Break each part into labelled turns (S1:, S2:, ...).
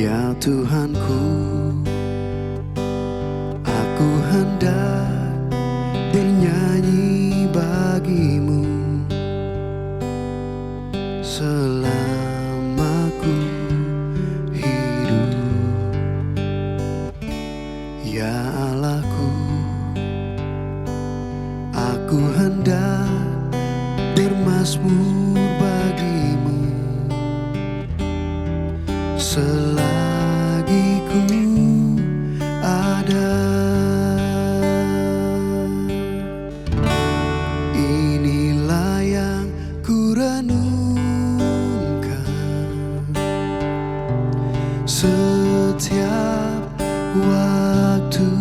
S1: Ya Tuhanku, aku hendak bernyanyi bagimu selama ku hidup. Ya Allahku, aku hendak bermazmur bagimu selagi ku ada. Inilah yang ku renungkan setiap waktu,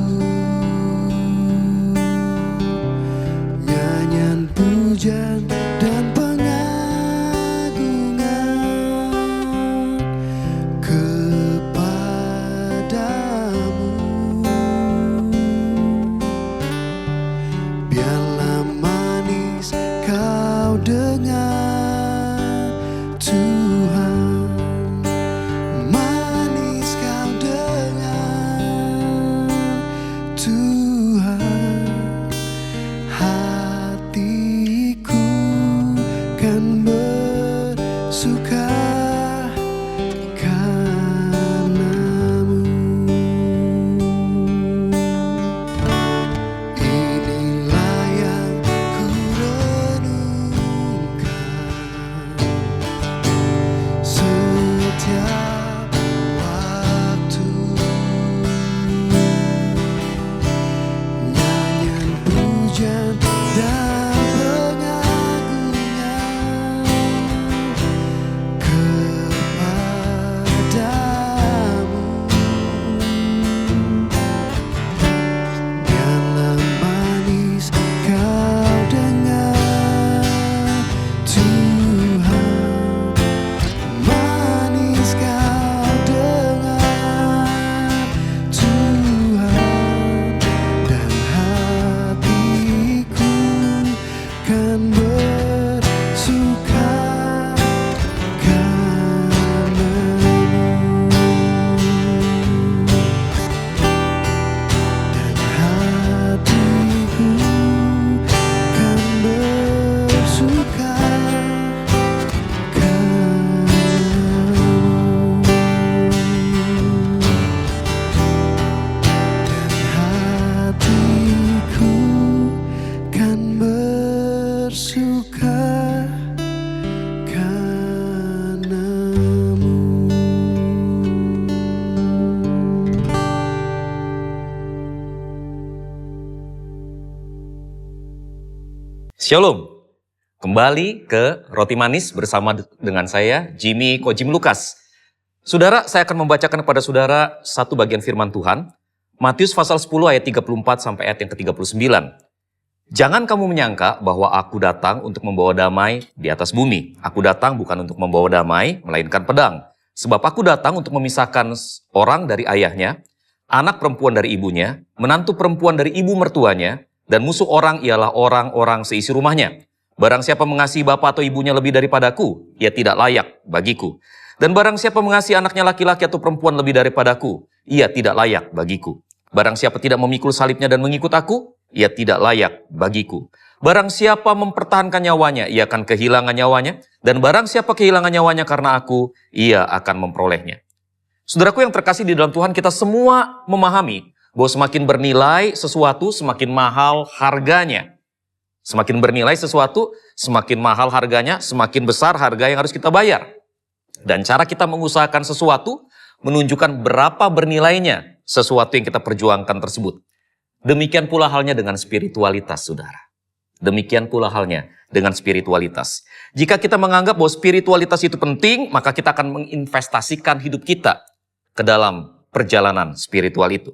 S1: nyanyian pujian dan pengagungan kepadamu. Biarlah manis kau dengar Tuhan, manis kau dengar Tuhan. Hatiku kan bersuka karenamu. Inilah yang ku renungkan setiap waktu, nyanyian pujian dan pengagungan kepadamu. Biarlah manis kau dengar Tuhan, manis kau dengar Tuhan, dan hatiku kan bersuka karenamu. Dan hatiku kan bersuka karenamu. Dan hatiku kan bersuka karenamu.
S2: Shalom, kembali ke Roti Manis bersama dengan saya, Jimmy Kojim Lukas. Saudara, saya akan membacakan kepada saudara satu bagian firman Tuhan, Matius pasal 10 ayat 34 sampai ayat yang ke-39. Jangan kamu menyangka bahwa aku datang untuk membawa damai di atas bumi. Aku datang bukan untuk membawa damai, melainkan pedang. Sebab aku datang untuk memisahkan orang dari ayahnya, anak perempuan dari ibunya, menantu perempuan dari ibu mertuanya, dan musuh orang ialah orang-orang seisi rumahnya. Barang siapa mengasihi bapa atau ibunya lebih daripadaku, ia tidak layak bagiku. Dan barang siapa mengasihi anaknya laki-laki atau perempuan lebih daripadaku, ia tidak layak bagiku. Barang siapa tidak memikul salibnya dan mengikut aku, ia tidak layak bagiku. Barang siapa mempertahankan nyawanya, ia akan kehilangan nyawanya. Dan barang siapa kehilangan nyawanya karena aku, ia akan memperolehnya. Saudaraku yang terkasih di dalam Tuhan, kita semua memahami bahwa semakin bernilai sesuatu, semakin mahal harganya. Semakin bernilai sesuatu, semakin mahal harganya, semakin besar harga yang harus kita bayar. Dan cara kita mengusahakan sesuatu menunjukkan berapa bernilainya sesuatu yang kita perjuangkan tersebut. Demikian pula halnya dengan spiritualitas, saudara. Demikian pula halnya dengan spiritualitas. Jika kita menganggap bahwa spiritualitas itu penting, maka kita akan menginvestasikan hidup kita ke dalam perjalanan spiritual itu.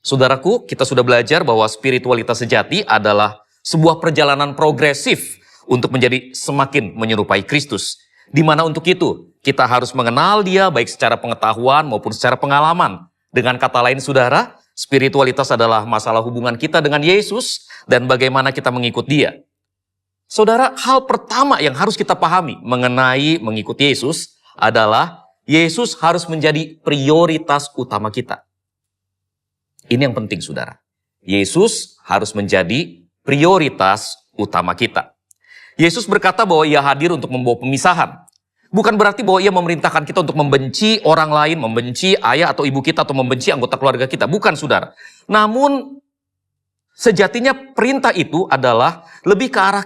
S2: Saudaraku, kita sudah belajar bahwa spiritualitas sejati adalah sebuah perjalanan progresif untuk menjadi semakin menyerupai Kristus. Di mana untuk itu, kita harus mengenal Dia baik secara pengetahuan maupun secara pengalaman. Dengan kata lain, saudara, spiritualitas adalah masalah hubungan kita dengan Yesus dan bagaimana kita mengikut Dia. Saudara, hal pertama yang harus kita pahami mengenai mengikut Yesus adalah Yesus harus menjadi prioritas utama kita. Ini yang penting, saudara. Yesus harus menjadi prioritas utama kita. Yesus berkata bahwa ia hadir untuk membawa pemisahan. Bukan berarti bahwa ia memerintahkan kita untuk membenci orang lain, membenci ayah atau ibu kita, atau membenci anggota keluarga kita. Bukan, saudara. Namun, sejatinya perintah itu adalah lebih ke arah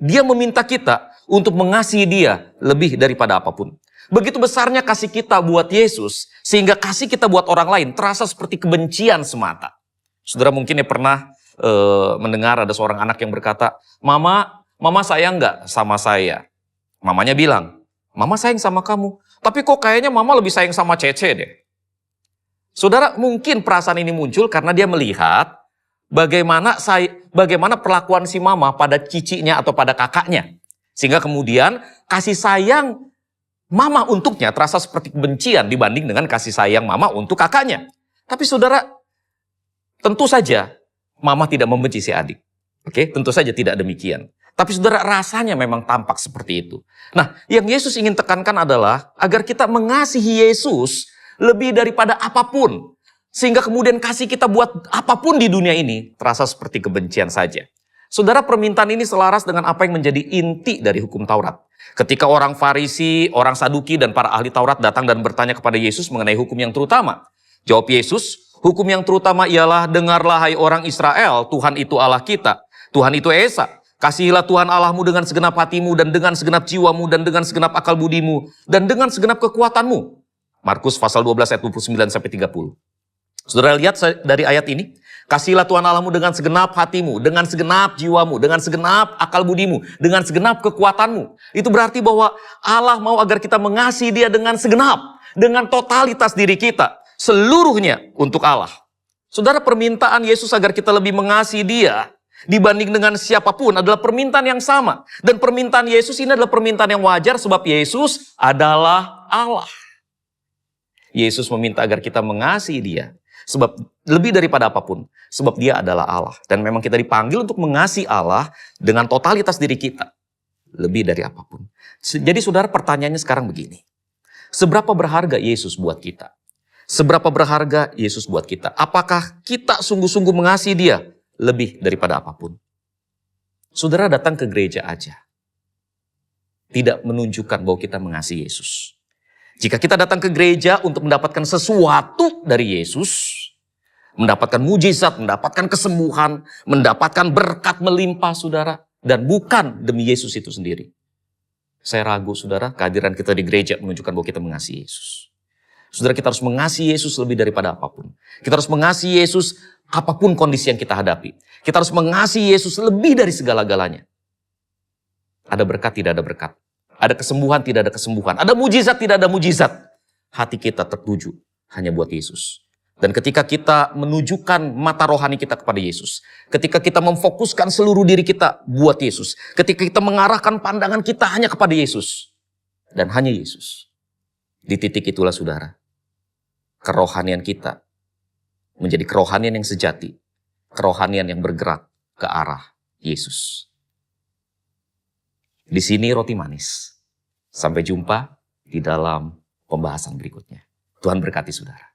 S2: dia meminta kita untuk mengasihi dia lebih daripada apapun. Begitu besarnya kasih kita buat Yesus, sehingga kasih kita buat orang lain terasa seperti kebencian semata. Saudara mungkin ya pernah mendengar ada seorang anak yang berkata, Mama sayang nggak sama saya? Mamanya bilang, Mama sayang sama kamu, tapi kok kayaknya Mama lebih sayang sama Cece deh. Saudara, mungkin perasaan ini muncul karena dia melihat bagaimana perlakuan si Mama pada cicinya atau pada kakaknya. Sehingga kemudian kasih sayang Mama untuknya terasa seperti kebencian dibanding dengan kasih sayang Mama untuk kakaknya. Tapi saudara, tentu saja Mama tidak membenci si adik. Oke, tentu saja tidak demikian. Tapi saudara, rasanya memang tampak seperti itu. Nah, yang Yesus ingin tekankan adalah agar kita mengasihi Yesus lebih daripada apapun. Sehingga kemudian kasih kita buat apapun di dunia ini terasa seperti kebencian saja. Saudara, permintaan ini selaras dengan apa yang menjadi inti dari hukum Taurat. Ketika orang Farisi, orang Saduki, dan para ahli Taurat datang dan bertanya kepada Yesus mengenai hukum yang terutama. Jawab Yesus, hukum yang terutama ialah, dengarlah hai orang Israel, Tuhan itu Allah kita, Tuhan itu Esa. Kasihilah Tuhan Allahmu dengan segenap hatimu, dan dengan segenap jiwamu, dan dengan segenap akal budimu, dan dengan segenap kekuatanmu. Markus pasal 12 ayat 29-30. Saudara lihat dari ayat ini, kasihilah Tuhan Allahmu dengan segenap hatimu, dengan segenap jiwamu, dengan segenap akal budimu, dengan segenap kekuatanmu. Itu berarti bahwa Allah mau agar kita mengasihi Dia dengan segenap, dengan totalitas diri kita, seluruhnya untuk Allah. Saudara, permintaan Yesus agar kita lebih mengasihi Dia dibanding dengan siapapun adalah permintaan yang sama. Dan permintaan Yesus ini adalah permintaan yang wajar sebab Yesus adalah Allah. Yesus meminta agar kita mengasihi Dia sebab lebih daripada apapun, sebab Dia adalah Allah. Dan memang kita dipanggil untuk mengasihi Allah dengan totalitas diri kita, lebih dari apapun. Jadi saudara, pertanyaannya sekarang begini. Seberapa berharga Yesus buat kita? Seberapa berharga Yesus buat kita? Apakah kita sungguh-sungguh mengasihi Dia lebih daripada apapun? Saudara datang ke gereja aja tidak menunjukkan bahwa kita mengasihi Yesus. Jika kita datang ke gereja untuk mendapatkan sesuatu dari Yesus, mendapatkan mujizat, mendapatkan kesembuhan, mendapatkan berkat melimpah, saudara, dan bukan demi Yesus itu sendiri, saya ragu, saudara, kehadiran kita di gereja menunjukkan bahwa kita mengasihi Yesus. Saudara, kita harus mengasihi Yesus lebih daripada apapun. Kita harus mengasihi Yesus apapun kondisi yang kita hadapi. Kita harus mengasihi Yesus lebih dari segala-galanya. Ada berkat, tidak ada berkat. Ada kesembuhan, tidak ada kesembuhan. Ada mujizat, tidak ada mujizat. Hati kita tertuju hanya buat Yesus. Dan ketika kita menunjukkan mata rohani kita kepada Yesus, ketika kita memfokuskan seluruh diri kita buat Yesus, ketika kita mengarahkan pandangan kita hanya kepada Yesus, dan hanya Yesus, di titik itulah, saudara, kerohanian kita menjadi kerohanian yang sejati, kerohanian yang bergerak ke arah Yesus. Di sini roti manis. Sampai jumpa di dalam pembahasan berikutnya. Tuhan berkati saudara.